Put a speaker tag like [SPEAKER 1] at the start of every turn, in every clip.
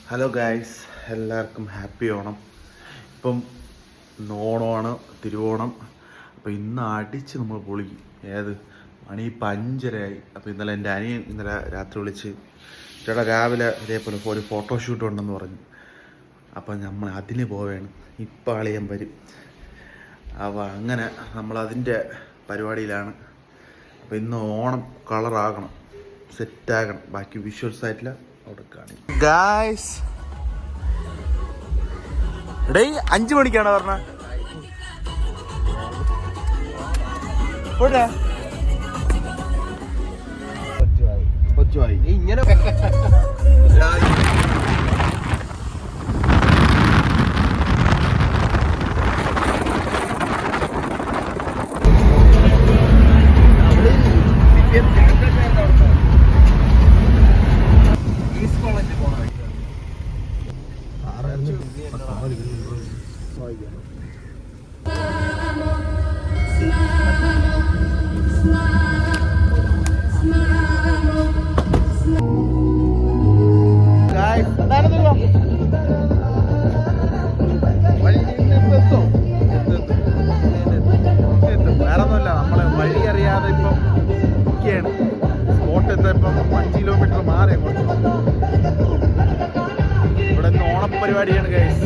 [SPEAKER 1] Hello guys, എല്ലാവർക്കും happy Onam. ഇപ്പം ഓണമാണ്, തിരുവോണം. അപ്പോൾ ഇന്ന് അടിച്ച് നമ്മൾ പൊളിക്കും. ഏത് മണി 5:30 അപ്പോൾ ഇന്നലെ എൻ്റെ അനിയൻ രാത്രി വിളിച്ച് ചേട്ടാ രാവിലെ ഇതേപോലെ ഒരു ഫോട്ടോഷൂട്ട് ഉണ്ടെന്ന് പറഞ്ഞു. അപ്പം നമ്മൾ അതിന് പോവുകയാണ്. ഇപ്പം അളിയൻ വരും. അപ്പോൾ അങ്ങനെ നമ്മളതിൻ്റെ പരിപാടിയിലാണ്. അപ്പോൾ ഇന്ന് ഓണം കളറാകണം, സെറ്റാകണം. ബാക്കി വിഷ്വൽസ് ആയിട്ടില്ല അവിടെ കാണും. ഗായ്സ് ഡേ 5 മണിക്കാണ് പറഞ്ഞത്. ഇങ്ങനെ വേറൊന്നുമില്ല, നമ്മള് വഴി അറിയാതെ ഇപ്പം ഒക്കെയാണ്. സ്പോട്ട് എത്തിയപ്പം 5 കിലോമീറ്റർ മാറി അങ്ങോട്ട്. ഇവിടെ നിന്ന് ഓണപ്പരിപാടിയാണ് ഗൈസ്.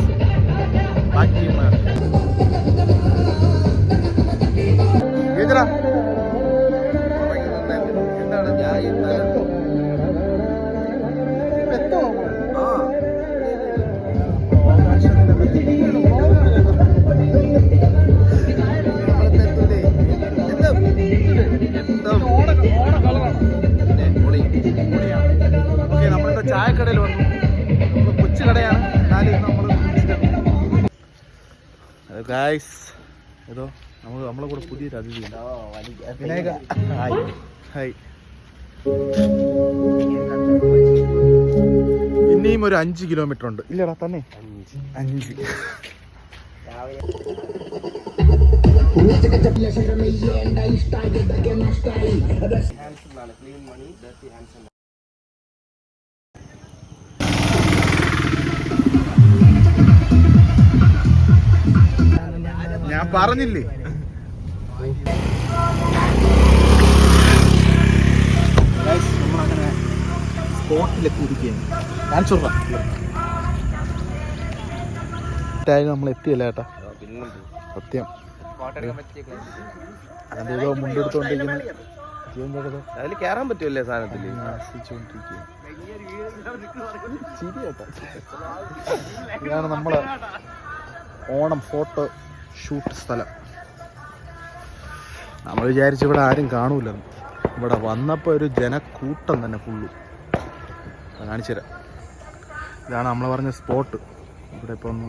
[SPEAKER 1] ബാക്കി നമ്മളിപ്പോ ചായക്കടയിൽ വന്നു. നമ്മൾ കൊച്ചു കടയാണ്, എന്നാലും നമ്മൾ ഗായ്സ് ഏതോ നമ്മളെ കൂടെ പുതിയൊരു അതിഥിയുണ്ട്. Vinayaka hi hi. ഇനിയും ഒരു 5 കിലോമീറ്റർ ഉണ്ട്. ഇല്ലടാ തന്നെ 5. ഞാൻ പറഞ്ഞില്ലേ നമ്മളങ്ങനെ സ്പോട്ടിലേക്ക് ഇരിക്കുകയാണ്. നമ്മൾ എത്തിയല്ല ചേട്ടാ, സത്യം. അതെന്തോ മുണ്ടെടുത്തോണ്ടിരിക്കുന്നു. അതിൽ കയറാൻ പറ്റുമല്ലേ സാധനത്തിൽ. ഇതാണ് നമ്മളെ ഓണം ഫോട്ടോ ഷൂട്ട് സ്ഥലം. നമ്മൾ വിചാരിച്ചു ഇവിടെ ആരും കാണൂലെന്ന്. ഇവിടെ വന്നപ്പോൾ ഒരു ജനക്കൂട്ടം തന്നെ ഫുള്ള്. കാണിച്ചു തരാം. ഇതാണ് നമ്മൾ പറഞ്ഞ സ്പോട്ട്. ഇവിടെ ഇപ്പം ഒന്ന്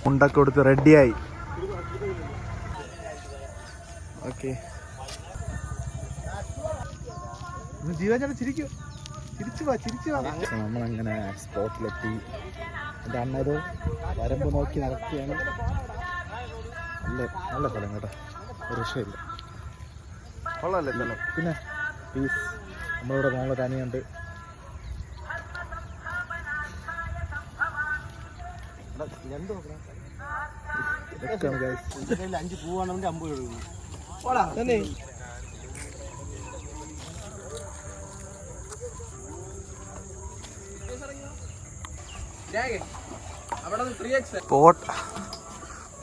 [SPEAKER 1] മുണ്ടൊക്കെ കൊടുത്ത് റെഡിയായി. ഓക്കെ, ജീവൻ ചിരിക്കൂ, തിരിച്ചു വാ. നമ്മളങ്ങനെ സ്പോട്ടിലെത്തി. എൻ്റെ അണ്ണത് വരമ്പ് നോക്കി നടക്കുകയാണ്. നല്ല സ്ഥലം കേട്ടോ, ഒരു രക്ഷയില്ല. കൊള്ളാമല്ലേ സ്ഥലം? പിന്നെ പീസ്. നമ്മളിവിടെ മോളെ തനിയുണ്ട്. ഇതൊക്കെയാണ് 5 പൂവാണെങ്കിൽ 50 കൊടുക്കുന്നു.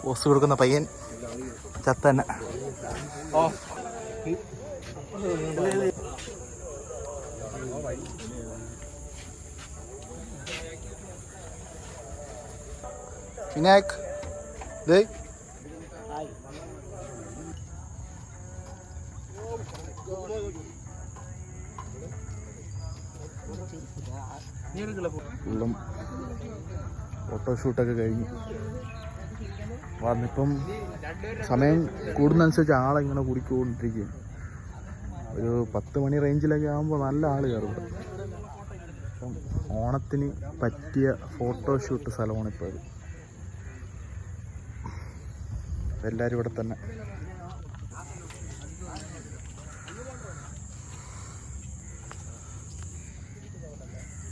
[SPEAKER 1] പോസ്റ്റ് കൊടുക്കുന്ന പയ്യൻ ചത്തന്നെ. വിനായക് ദേ ഫുള്ളും ഫോട്ടോഷൂട്ടൊക്കെ കഴിഞ്ഞു വന്നിപ്പം സമയം കൂടുന്നതനുസരിച്ച് ആളിങ്ങനെ കുടിക്കൊണ്ടിരിക്കുകയാണ്. ഒരു 10 മണി റേഞ്ചിലൊക്കെ ആകുമ്പോൾ നല്ല ആൾ കയറും. അപ്പം ഓണത്തിന് പറ്റിയ ഫോട്ടോഷൂട്ട് സ്ഥലമാണ് ഇപ്പോൾ അത്. എല്ലാവരും ഇവിടെ തന്നെ.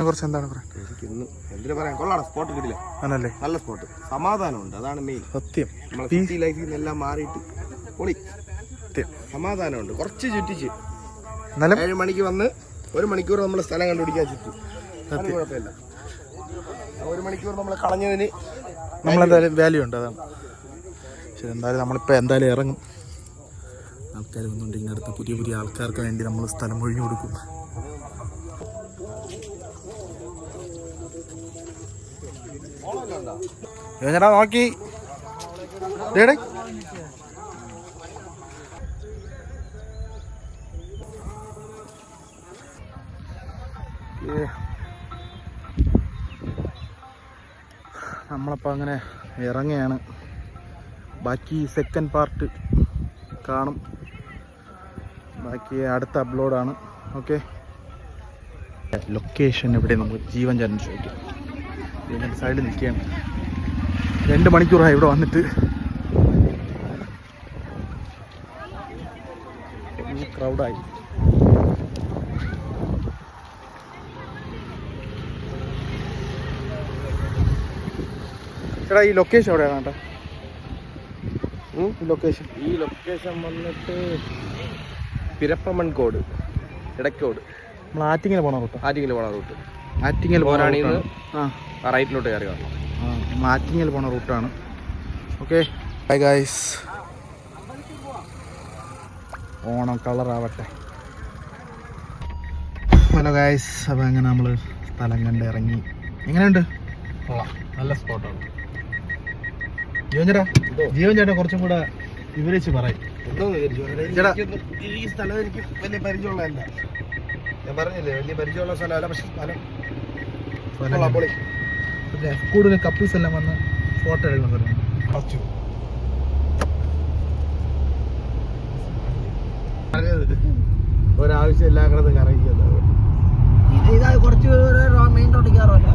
[SPEAKER 1] കുറച്ച് എന്താണ് പറയാൻ?
[SPEAKER 2] എനിക്കിന്ന് എന്തിനു പറയാൻ, കൊള്ളാണ്. സ്പോട്ട് കിട്ടില്ല,
[SPEAKER 1] ആണല്ലേ?
[SPEAKER 2] നല്ല സ്പോട്ട്, സമാധാനമുണ്ട്, അതാണ് മെയിൻ.
[SPEAKER 1] സത്യം,
[SPEAKER 2] നമ്മളെ സിറ്റി ലൈഫിൽ നിന്നെല്ലാം മാറിയിട്ട് പൊളി സമാധാനമുണ്ട്. കുറച്ച് ചുറ്റിച്ച് 7 മണിക്ക് വന്ന് 1 മണിക്കൂർ നമ്മൾ സ്ഥലം കണ്ടുപിടിക്കാൻ ചുറ്റും, അത് കുഴപ്പമില്ല. 1 മണിക്കൂർ നമ്മൾ കളഞ്ഞതിന്
[SPEAKER 1] നമ്മളെന്തായാലും വാല്യൂ ഉണ്ട്, അതാണ് ശരി. എന്തായാലും നമ്മളിപ്പോൾ എന്തായാലും ഇറങ്ങും. ആൾക്കാർ വന്നുകൊണ്ടിരിക്കുന്ന അടുത്ത പുതിയ പുതിയ ആൾക്കാർക്ക് വേണ്ടി നമ്മൾ സ്ഥലം ഒഴിഞ്ഞു കൊടുക്കും. ചേട്ടാ നോക്കി ഡേടേ നമ്മളപ്പോൾ അങ്ങനെ ഇറങ്ങുകയാണ്. ബാക്കി സെക്കൻഡ് പാർട്ട് കാണും, ബാക്കി അടുത്ത അപ്ലോഡാണ്. ഓക്കെ, ലൊക്കേഷൻ എവിടെ നമുക്ക് ജീവൻ ചേട്ടൻ ചോദിക്കാം. ഇതിൻ്റെ സൈഡിൽ നിൽക്കുകയാണ്. 2 മണിക്കൂറായി ഇവിടെ വന്നിട്ട്. ക്രൗഡായി. ചേട്ടാ ഈ ലൊക്കേഷൻ എവിടെയാണ് കേട്ടോ? ഈ ലൊക്കേഷൻ വന്നിട്ട് പിരപ്പമൺകോട്, ഇടയ്ക്കോട്. നമ്മൾ ആറ്റിങ്ങൽ പോണ റൂട്ട്. ആറ്റിങ്ങൽ പോരാണിന്ന് റൈറ്റിലോട്ട് കയറി വരണം. ആറ്റിങ്ങൽ പോണ റൂട്ടാണ്. Okay, bye guys. ഓണം കളറാവട്ടെ. ഹലോ ഗൈസ്, അപ്പോൾ അങ്ങനെ നമ്മൾ സ്ഥലം കണ്ട് ഇറങ്ങി. എങ്ങനെയുണ്ട്?
[SPEAKER 2] നല്ല സ്പോട്ടാണ്.
[SPEAKER 1] ജീവൻ ചേട്ടാ കുറച്ചും കൂടെ വിവരിച്ച് പറയും.
[SPEAKER 2] ഈ സ്ഥലം എനിക്ക് വലിയ പരിചയമുള്ളതല്ല, ഞാൻ പറഞ്ഞില്ലേ, വലിയ പരിചയമുള്ള സ്ഥലമല്ല. പക്ഷെ സ്ഥലം പൊളി.
[SPEAKER 1] കൂടുതൽ കപ്പിൾസ് എല്ലാം വന്ന് ഫോട്ടോ എടുക്കണം.
[SPEAKER 2] ഒരാവശ്യം എല്ലാ കിടന്ന് കറങ്ങിക്കുന്നത്.
[SPEAKER 3] കുറച്ച് മെയിൻ റോഡ് കയറുമല്ലോ.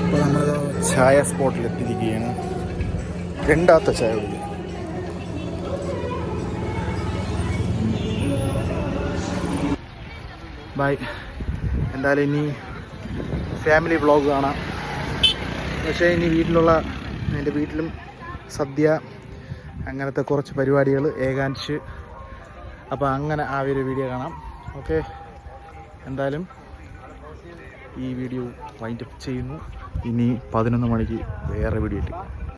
[SPEAKER 1] ഇപ്പോൾ നമ്മൾ ചായ സ്പോട്ടിൽ എത്തിയിരിക്കുകയാണ്. രണ്ടാമത്തെ ചായ കുടിക്കുക. ബൈ. എന്തായാലും ഇനി ഫാമിലി വ്ളോഗ് കാണാം. പക്ഷേ ഇനി എൻ്റെ വീട്ടിലും സദ്യ അങ്ങനത്തെ കുറച്ച് പരിപാടികൾ, ഏകാൻഷ്. അപ്പോൾ അങ്ങനെ ആ ഒരു വീഡിയോ കാണാം. ഓക്കെ, എന്തായാലും ഈ വീഡിയോ വൈൻഡപ്പ് ചെയ്യുന്നു. ഇനി 11 മണിക്ക് വേറെ വീഡിയോ ഇട്ട്